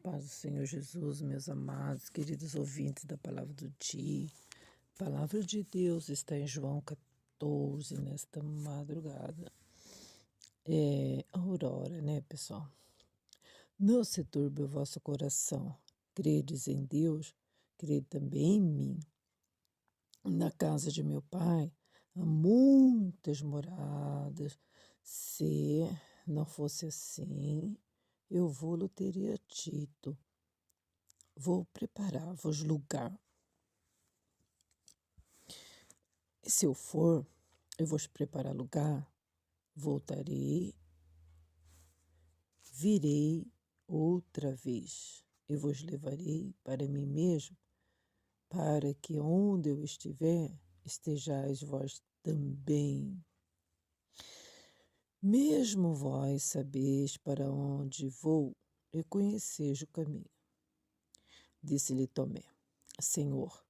paz do Senhor Jesus, meus amados, queridos ouvintes da Palavra do Dia. A Palavra de Deus está em João 14, nesta madrugada. A aurora, né, pessoal? Não se turbe o vosso coração. Credes em Deus, crede também em mim. Na casa de meu Pai há muitas moradas. Se não fosse assim, eu vou-lo teria dito. Vou preparar-vos lugar. E se eu for, eu vos preparar lugar, voltarei, virei outra vez. Eu vos levarei para mim mesmo, para que onde eu estiver, estejais vós também. Mesmo vós sabeis para onde vou, e conheceis o caminho. Disse-lhe Tomé: Senhor,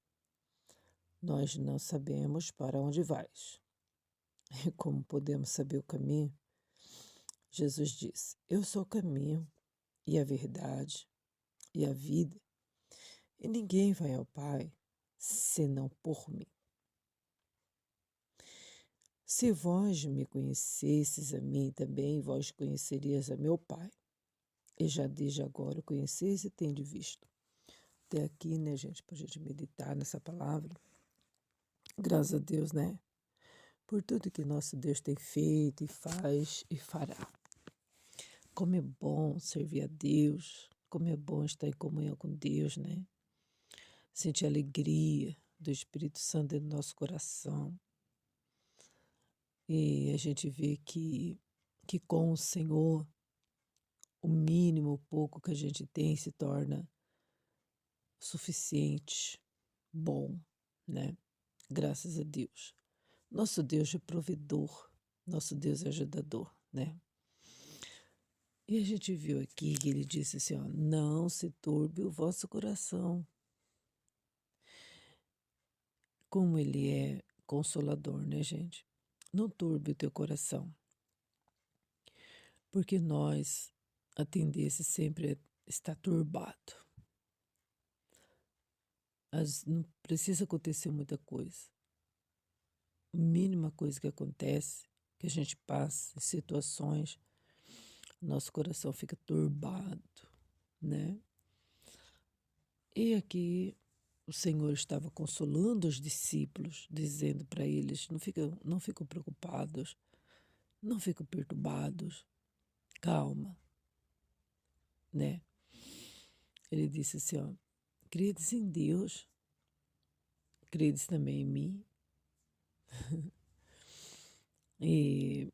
nós não sabemos para onde vais. E como podemos saber o caminho? Jesus disse: Eu sou o caminho e a verdade e a vida, e ninguém vai ao Pai senão por mim. Se vós me conhecesses a mim, também vós conhecerias a meu Pai. E já desde agora o conheceis e tendes visto. Até aqui, né, gente, para a gente meditar nessa palavra. Graças a Deus, né? Por tudo que nosso Deus tem feito e faz e fará. Como é bom servir a Deus, como é bom estar em comunhão com Deus, né? Sentir a alegria do Espírito Santo dentro do nosso coração. E a gente vê que com o Senhor, o mínimo, o pouco que a gente tem se torna suficiente, bom, né? Graças a Deus. Nosso Deus é provedor, nosso Deus é ajudador, né? E a gente viu aqui que ele disse assim, ó, não se turbe o vosso coração. Como ele é consolador, né, gente? Não turbe o teu coração. Porque a tendência sempre é estar turbado. Não precisa acontecer muita coisa. A mínima coisa que acontece, que a gente passa em situações, nosso coração fica turbado, né? E aqui o Senhor estava consolando os discípulos, dizendo para eles, não fiquem preocupados, não fiquem perturbados, calma, né? Ele disse assim, ó, credes em Deus, credes também em mim. E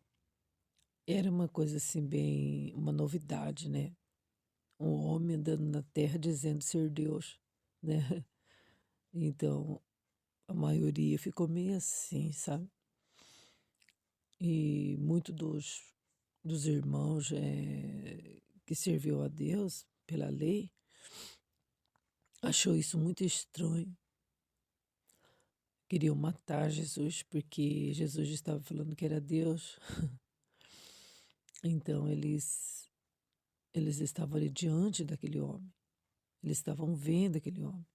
era uma coisa assim bem, uma novidade, né? Um homem andando na terra dizendo ser Deus, né? Então, a maioria ficou meio assim, sabe? E muitos dos irmãos que serviu a Deus pela lei achou isso muito estranho. Queriam matar Jesus porque Jesus estava falando que era Deus. Então eles estavam ali diante daquele homem. Eles estavam vendo aquele homem.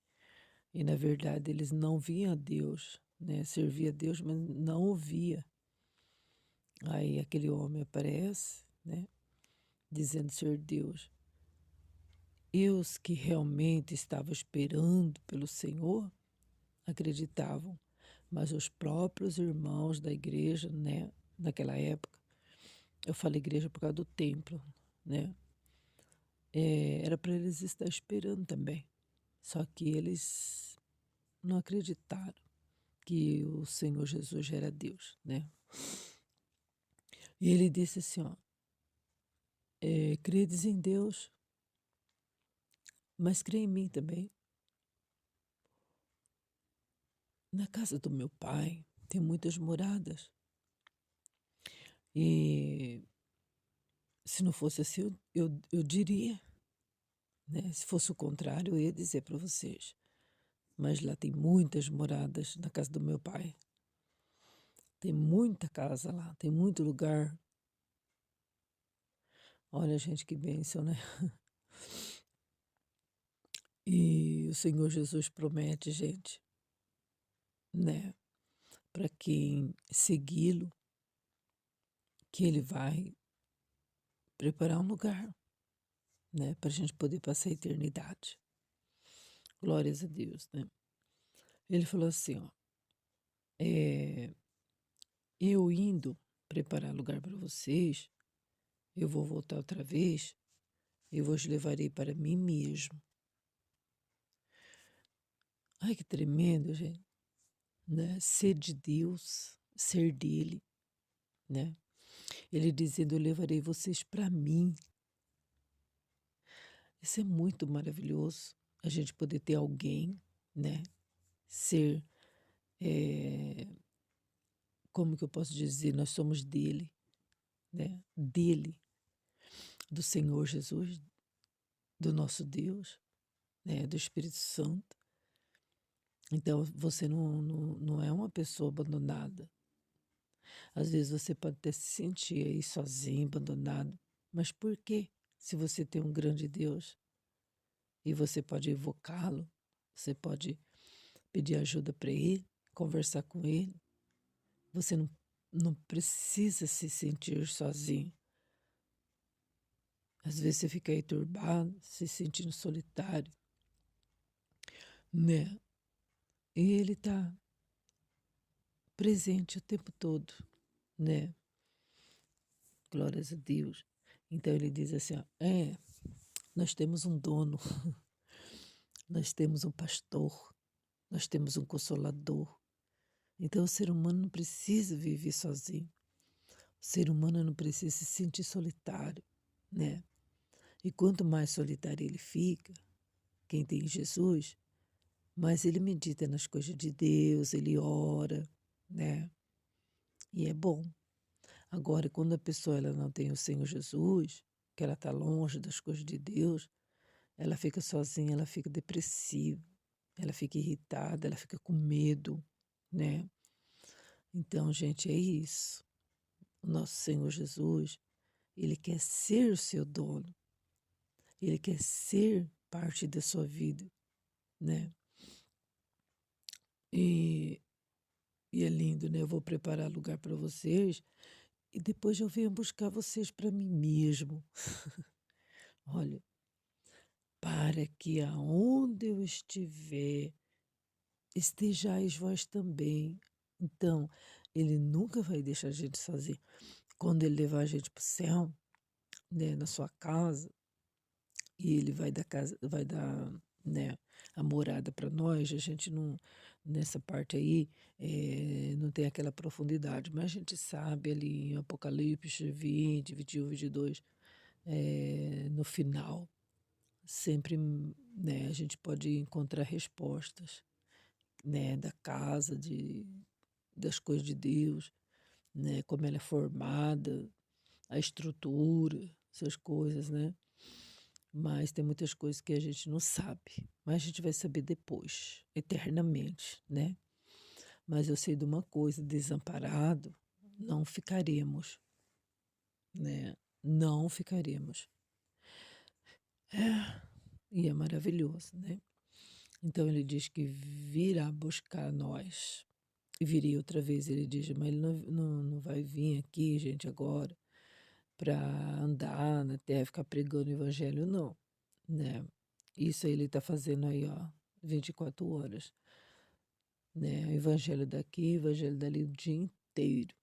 E na verdade eles não viam a Deus, né? Servia a Deus, mas não ouvia. Aí aquele homem aparece, né? Dizendo ser Deus. E os que realmente estavam esperando pelo Senhor acreditavam, mas os próprios irmãos da igreja, né, naquela época, eu falo igreja por causa do templo, né, era para eles estar esperando também, só que eles não acreditaram que o Senhor Jesus já era Deus, né. E ele disse assim, ó, credes em Deus, mas crê em mim também. Na casa do meu pai tem muitas moradas. E se não fosse assim, eu diria, né? Se fosse o contrário, eu ia dizer para vocês. Mas lá tem muitas moradas na casa do meu pai. Tem muita casa lá, tem muito lugar. Olha, gente, que bênção, né? E o Senhor Jesus promete, gente, né, para quem segui-lo, que ele vai preparar um lugar, né, para a gente poder passar a eternidade. Glórias a Deus, né? Ele falou assim, ó, é, eu indo preparar lugar para vocês, eu vou voltar outra vez, eu vos levarei para mim mesmo. Ai, que tremendo, gente, né? Ser de Deus, ser dele, né? Ele dizendo, eu levarei vocês para mim. Isso é muito maravilhoso, a gente poder ter alguém, né? Ser, como que eu posso dizer, nós somos dele, né? Dele, do Senhor Jesus, do nosso Deus, né? Do Espírito Santo. Então, você não é uma pessoa abandonada. Às vezes você pode até se sentir aí sozinho, abandonado. Mas por quê? Se você tem um grande Deus e você pode evocá-lo, você pode pedir ajuda para ele, conversar com ele. Você não precisa se sentir sozinho. Às vezes você fica aí turbado, se sentindo solitário, né? E ele está presente o tempo todo, né? Glórias a Deus. Então ele diz assim, ó, nós temos um dono, nós temos um pastor, nós temos um consolador. Então o ser humano não precisa viver sozinho. O ser humano não precisa se sentir solitário, né? E quanto mais solitário ele fica, quem tem Jesus, mais ele medita nas coisas de Deus, ele ora, né? E é bom. Agora, quando a pessoa ela não tem o Senhor Jesus, que ela está longe das coisas de Deus, ela fica sozinha, ela fica depressiva, ela fica irritada, ela fica com medo, né? Então, gente, é isso. O nosso Senhor Jesus, ele quer ser o seu dono. Ele quer ser parte da sua vida, né? E, e é lindo, né? Eu vou preparar lugar para vocês e depois eu venho buscar vocês para mim mesmo. Olha, para que aonde eu estiver, estejais vós também. Então, ele nunca vai deixar a gente sozinho. Quando ele levar a gente para o céu, né, na sua casa, e ele vai dar casa, vai dar, né, a morada para nós, a gente não, nessa parte aí, não tem aquela profundidade, mas a gente sabe ali em Apocalipse 20, 21, 22, no final, sempre, né, a gente pode encontrar respostas, né, da casa, das coisas de Deus, né, como ela é formada, a estrutura, essas coisas, né? Mas tem muitas coisas que a gente não sabe, mas a gente vai saber depois, eternamente, né? Mas eu sei de uma coisa, desamparado, não ficaremos, né? Não ficaremos. E é maravilhoso, né? Então ele diz que virá buscar nós. E viria outra vez, ele diz, mas ele não vai vir aqui, gente, agora, para andar na terra, ficar pregando o evangelho, não, né? Isso aí ele está fazendo aí, ó, 24 horas, né? O evangelho daqui, o evangelho dali o dia inteiro.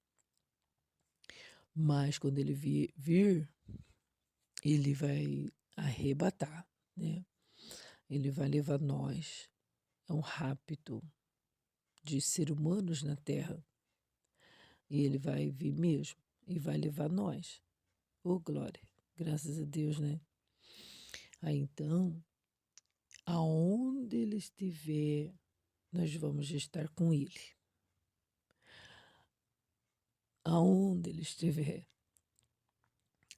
Mas quando ele vir, ele vai arrebatar, né? Ele vai levar nós a um rapto de ser humanos na terra. E ele vai vir mesmo e vai levar nós. Oh, glória! Graças a Deus, né? Aí então, aonde ele estiver, nós vamos estar com ele. Aonde ele estiver.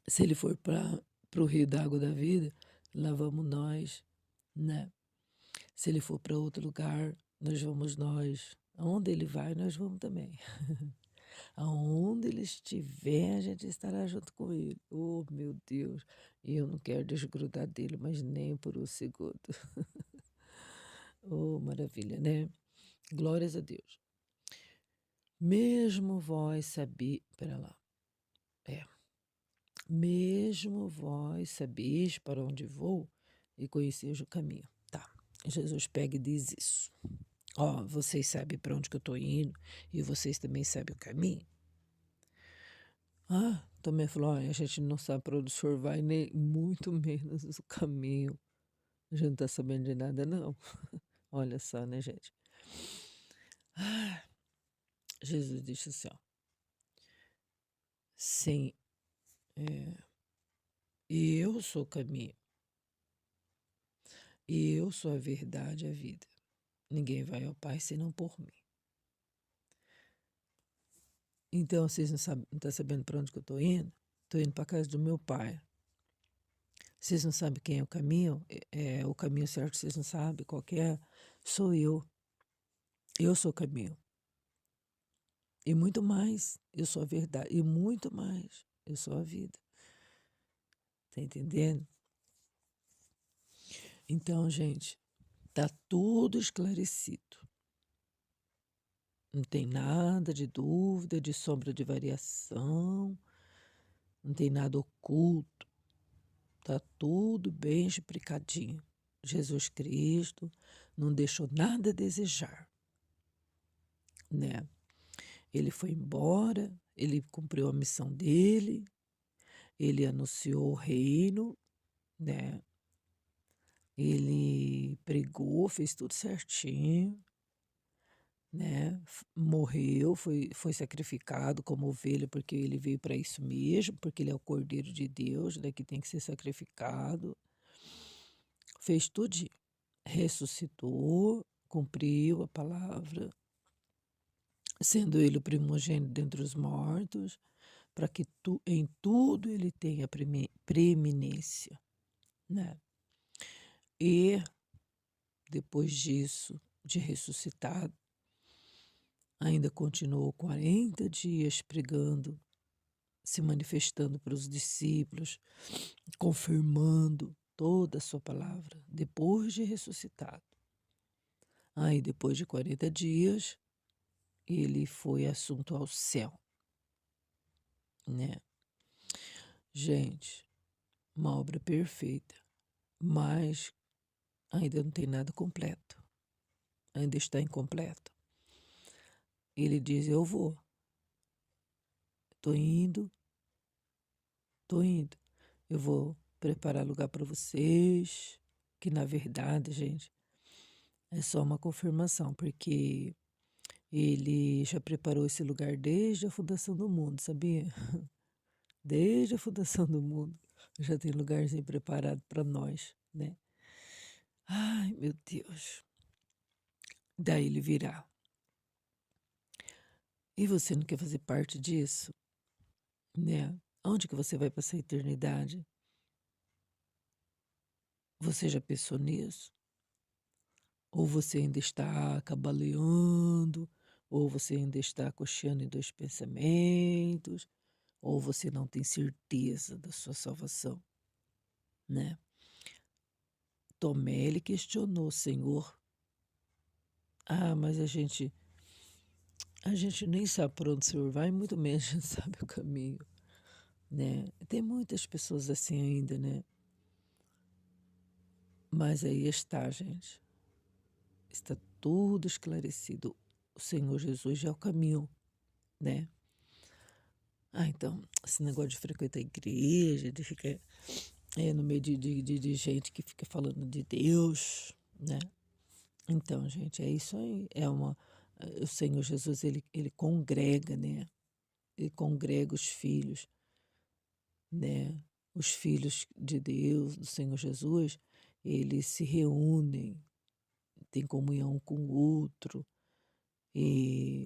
Se ele for para o rio da água da vida, lá vamos nós, né? Se ele for para outro lugar, nós vamos nós. Aonde ele vai, nós vamos também. Aonde ele estiver, a gente estará junto com ele. Oh, meu Deus! E eu não quero desgrudar dele, mas nem por um segundo. Oh, maravilha, né? Glórias a Deus. Mesmo vós sabeis, pera lá, é, mesmo vós sabeis para onde vou e conheceis o caminho. Tá, Jesus pega e diz isso. Ó, vocês sabem para onde que eu estou indo e vocês também sabem o caminho. Ah, Tomé falou, olha, a gente não sabe para onde o senhor vai, nem muito menos o caminho. A gente não está sabendo de nada, não. Olha só, né, gente? Ah, Jesus disse assim, ó, sim, eu sou o caminho, e eu sou a verdade e a vida. Ninguém vai ao Pai senão por mim. Então, vocês não estão sabendo para onde que eu estou indo? Estou indo para a casa do meu pai. Vocês não sabem quem é o caminho? O caminho certo vocês não sabem qual que é? Sou eu. Eu sou o caminho. E muito mais, eu sou a verdade. E muito mais, eu sou a vida. Tá entendendo? Então, gente, tá tudo esclarecido. Não tem nada de dúvida, de sombra de variação, não tem nada oculto. Tá tudo bem explicadinho. Jesus Cristo não deixou nada a desejar, né? Ele foi embora, ele cumpriu a missão dele, ele anunciou o reino, né? Ele pregou, fez tudo certinho, né? Morreu, foi sacrificado como ovelha, porque ele veio para isso mesmo, porque ele é o Cordeiro de Deus, né? Que tem que ser sacrificado. Fez tudo, ressuscitou, cumpriu a palavra, sendo ele o primogênito dentre os mortos, para que em tudo ele tenha preeminência, né? E depois disso, de ressuscitado, ainda continuou 40 dias pregando, se manifestando para os discípulos, confirmando toda a sua palavra, depois de ressuscitado. Aí, depois de 40 dias, ele foi assunto ao céu, né? Gente, uma obra perfeita, mas ainda não tem nada completo, ainda está incompleto. Ele diz, eu vou, tô indo, eu vou preparar lugar para vocês, que na verdade, gente, é só uma confirmação, porque ele já preparou esse lugar desde a fundação do mundo, sabia? Desde a fundação do mundo, já tem lugarzinho preparado para nós, né? Ai, meu Deus. Daí ele virá. E você não quer fazer parte disso, né? Onde que você vai passar a eternidade? Você já pensou nisso? Ou você ainda está cambaleando, ou você ainda está cocheando em dois pensamentos, ou você não tem certeza da sua salvação, né? Tomé, ele questionou, Senhor, mas a gente nem sabe por onde o Senhor vai, muito menos a gente sabe o caminho, né? Tem muitas pessoas assim ainda, né? Mas aí está, gente. Está tudo esclarecido. O Senhor Jesus já é o caminho, né? Então, esse negócio de frequentar a igreja, de ficar no meio de gente que fica falando de Deus, né? Então, gente, é isso aí. O Senhor Jesus, ele congrega, né? Ele congrega os filhos, né? Os filhos de Deus, do Senhor Jesus, eles se reúnem, têm comunhão um com o outro e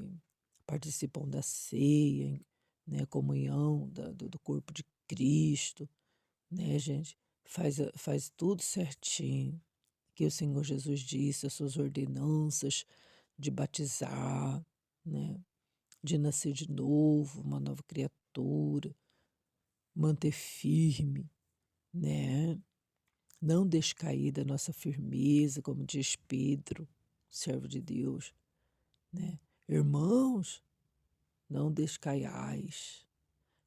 participam da ceia, né? Comunhão do corpo de Cristo, né, gente? Faz tudo certinho, que o Senhor Jesus disse, as suas ordenanças de batizar, né? De nascer de novo, uma nova criatura, manter firme, né? não descair da nossa firmeza, como diz Pedro, servo de Deus, né? Irmãos, não descaiais.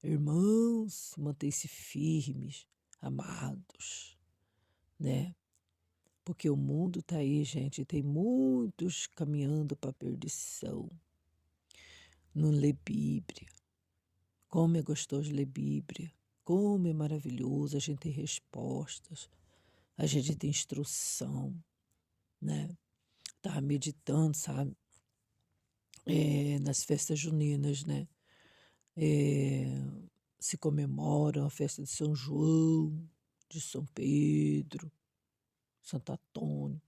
Irmãos, mantém-se firmes, amados, né? Porque o mundo está aí, gente, tem muitos caminhando para a perdição. Não lê Bíblia. Como é gostoso ler Bíblia. Como é maravilhoso, a gente tem respostas, a gente tem instrução, né? Estava meditando, sabe? Nas festas juninas, né? Se comemoram a festa de São João, de São Pedro, Santo Antônio.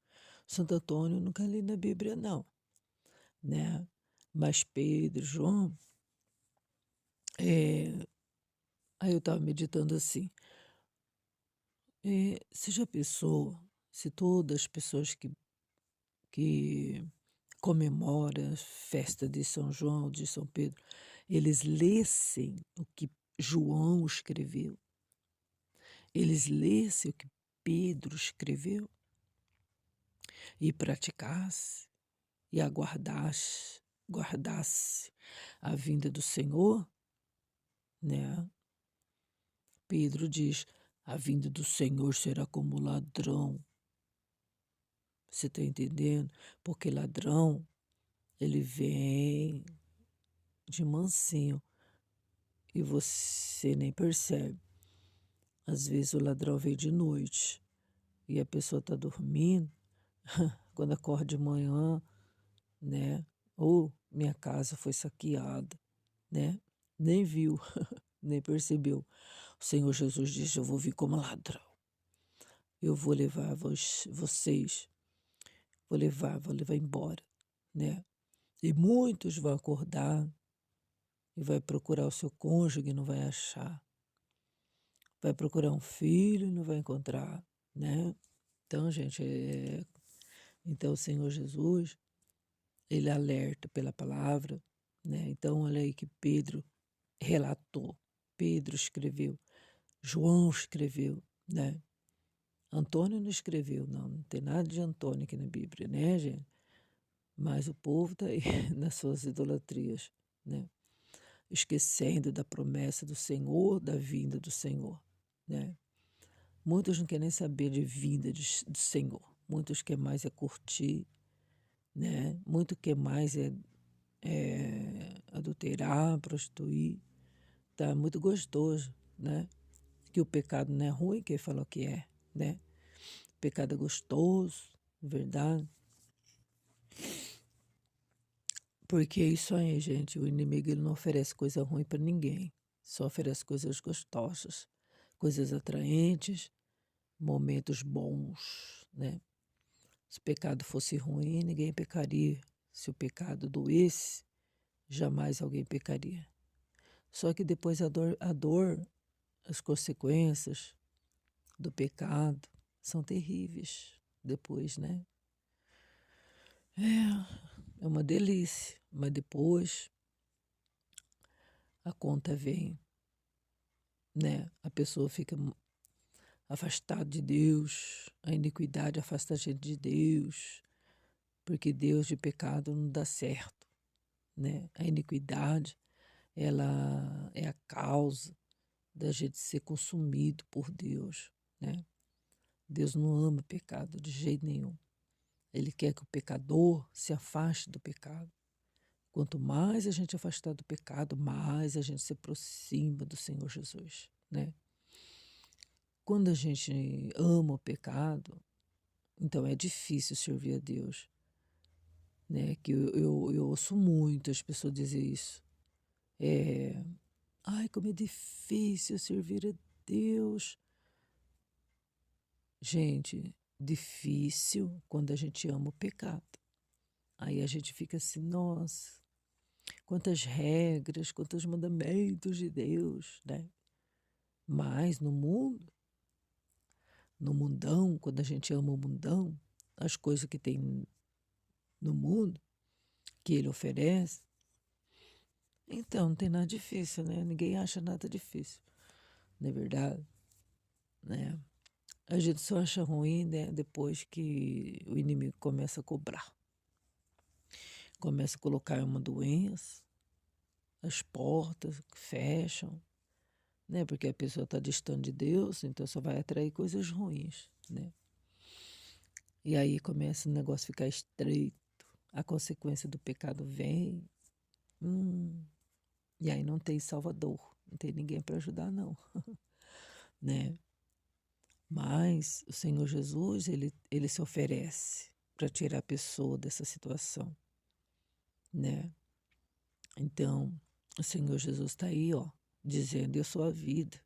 Santo Antônio eu nunca li na Bíblia, não, né? Mas Pedro, João, aí eu estava meditando assim, você já pensou se todas as pessoas que comemoram a festa de São João, de São Pedro, eles lessem o que João escreveu, eles lessem o que Pedro escreveu e praticasse e guardasse a vinda do Senhor, né? Pedro diz: a vinda do Senhor será como ladrão. Você está entendendo? Porque ladrão, ele vem de mansinho e você nem percebe. Às vezes o ladrão vem de noite e a pessoa está dormindo, quando acorda de manhã, né? Ou minha casa foi saqueada, né? Nem viu, nem percebeu. O Senhor Jesus disse: eu vou vir como ladrão. Eu vou levar vocês, vou levar embora, né? E muitos vão acordar e vai procurar o seu cônjuge e não vai achar. Vai procurar um filho e não vai encontrar, né? Então, gente, então o Senhor Jesus, ele alerta pela palavra, né? Então, olha aí que Pedro relatou, Pedro escreveu, João escreveu, né? Antônio não escreveu, não tem nada de Antônio aqui na Bíblia, né, gente? Mas o povo está aí nas suas idolatrias, né? Esquecendo da promessa do Senhor, da vinda do Senhor, né? Muitos não querem nem saber de vinda do Senhor. Muitos querem mais é curtir, né? Muito quer mais é adulterar, prostituir. Tá muito gostoso, né? Que o pecado não é ruim, quem falou que é, né? O pecado é gostoso, verdade? Porque é isso aí, gente, o inimigo ele não oferece coisa ruim para ninguém. Só oferece coisas gostosas, coisas atraentes, momentos bons, né? Se o pecado fosse ruim, ninguém pecaria. Se o pecado doesse, jamais alguém pecaria. Só que depois a dor, as consequências do pecado são terríveis. Depois, né? É uma delícia, mas depois a conta vem, né? A pessoa fica afastada de Deus, a iniquidade afasta a gente de Deus, porque Deus de pecado não dá certo, né? A iniquidade, ela é a causa da gente ser consumido por Deus, né? Deus não ama pecado de jeito nenhum. Ele quer que o pecador se afaste do pecado. Quanto mais a gente afastar do pecado, mais a gente se aproxima do Senhor Jesus, né? Quando a gente ama o pecado, então é difícil servir a Deus, né? Que eu ouço muito as pessoas dizer isso. Ai, como é difícil servir a Deus. Gente, difícil quando a gente ama o pecado. Aí a gente fica assim, nossa, quantas regras, quantos mandamentos de Deus, né? Mas no mundão, quando a gente ama o mundão, as coisas que tem no mundo, que ele oferece, então não tem nada difícil, né? Ninguém acha nada difícil, não é verdade? Né? A gente só acha ruim, né, depois que o inimigo começa a cobrar. Começa a colocar uma doença, as portas fecham, né? Porque a pessoa está distante de Deus, então só vai atrair coisas ruins, né? E aí começa o negócio a ficar estreito, a consequência do pecado vem, e aí não tem salvador, não tem ninguém para ajudar não, né? Mas o Senhor Jesus, ele se oferece para tirar a pessoa dessa situação, né? Então, o Senhor Jesus está aí, ó, dizendo: eu sou a vida.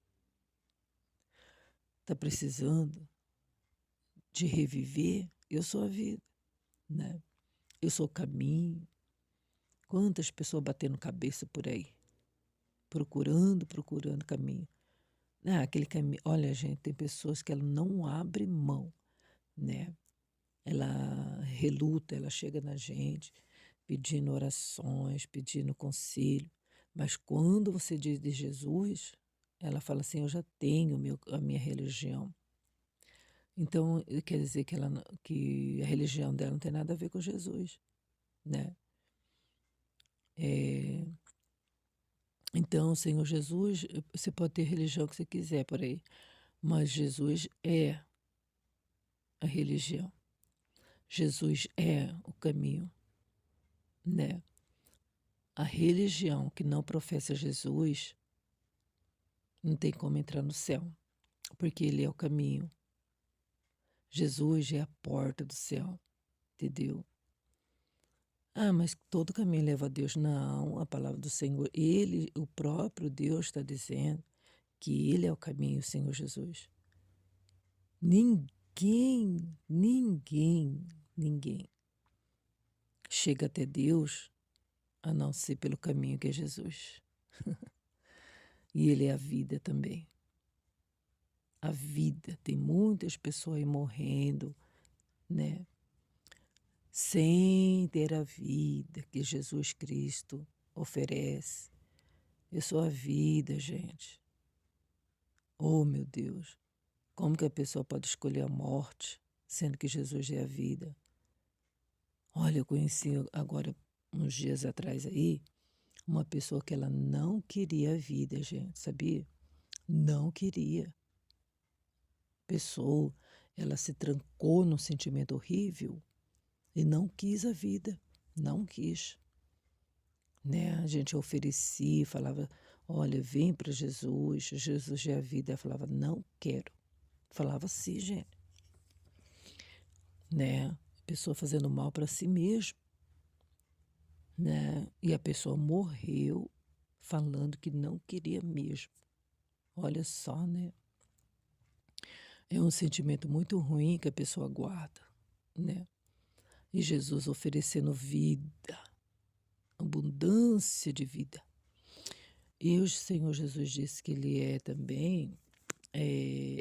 Está precisando de reviver? Eu sou a vida, né? Eu sou o caminho. Quantas pessoas batendo cabeça por aí, procurando caminho. Ah, aquele caminho. Olha, gente, tem pessoas que ela não abre mão, né? Ela reluta, ela chega na gente pedindo orações, pedindo conselho. Mas quando você diz de Jesus, ela fala assim: eu já tenho a minha religião. Então, quer dizer que, que a religião dela não tem nada a ver com Jesus, né? É, então, o Senhor Jesus, você pode ter a religião que você quiser por aí, mas Jesus é a religião. Jesus é o caminho, né? A religião que não professa Jesus não tem como entrar no céu, porque ele é o caminho. Jesus é a porta do céu, entendeu? Ah, mas todo caminho leva a Deus. Não, a palavra do Senhor, ele, o próprio Deus está dizendo que ele é o caminho, o Senhor Jesus. Ninguém chega até Deus a não ser pelo caminho que é Jesus. E ele é a vida também. A vida. Tem muitas pessoas aí morrendo, né? Sem ter a vida que Jesus Cristo oferece. Eu sou a vida, gente. Oh, meu Deus. Como que a pessoa pode escolher a morte, sendo que Jesus é a vida? Olha, eu conheci agora, uns dias atrás aí, uma pessoa que ela não queria a vida, gente, sabia? Não queria. Pessoa, ela se trancou num sentimento horrível e não quis a vida, não quis. Né? A gente oferecia, falava, olha, vem para Jesus, Jesus é a vida. Ela falava, não quero. Falava assim, gente. Né? A pessoa fazendo mal para si mesma. Né? E a pessoa morreu falando que não queria mesmo. Olha só, né? É um sentimento muito ruim que a pessoa guarda, né? E Jesus oferecendo vida, abundância de vida. E o Senhor Jesus disse que Ele é também,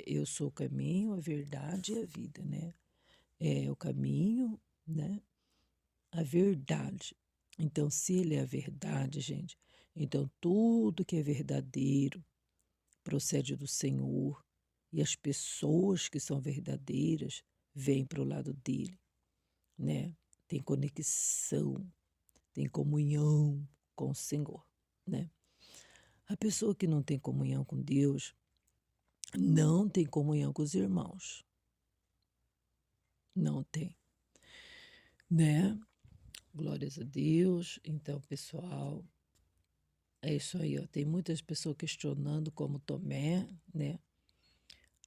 eu sou o caminho, a verdade e a vida, né? É o caminho, né? A verdade. Então, se Ele é a verdade, gente, então tudo que é verdadeiro procede do Senhor e as pessoas que são verdadeiras vêm para o lado dele, né? Tem conexão, tem comunhão com o Senhor, né? A pessoa que não tem comunhão com Deus não tem comunhão com os irmãos. Não tem, né? Glórias a Deus. Então, pessoal, é isso aí, ó. Tem muitas pessoas questionando como Tomé, né?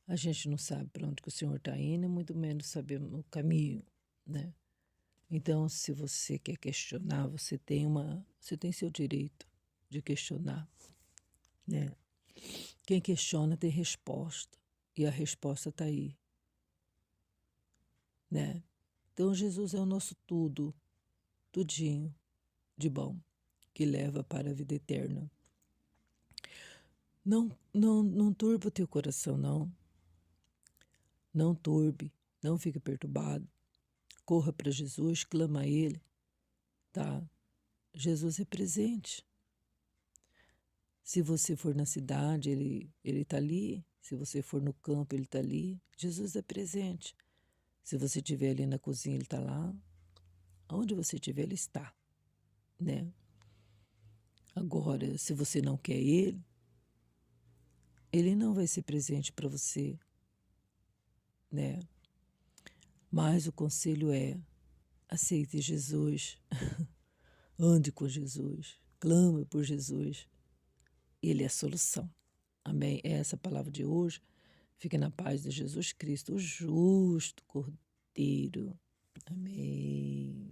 A gente não sabe para onde que o Senhor está indo, muito menos sabemos o caminho, né? Então, se você quer questionar, você tem seu direito de questionar, né? Quem questiona tem resposta, e a resposta está aí, né? Então, Jesus é o nosso tudo, tudinho de bom, que leva para a vida eterna. Não turba o teu coração, não. Não turbe, não fique perturbado. Corra para Jesus, clama a Ele, tá? Jesus é presente. Se você for na cidade, ele está ali. Se você for no campo, Ele está ali. Jesus é presente. Se você estiver ali na cozinha, Ele está lá. Onde você estiver, Ele está, né? Agora, se você não quer Ele, Ele não vai ser presente para você, né? Mas o conselho é: aceite Jesus, ande com Jesus, clame por Jesus. Ele é a solução. Amém? É essa a palavra de hoje. Fique na paz de Jesus Cristo, o justo Cordeiro. Amém.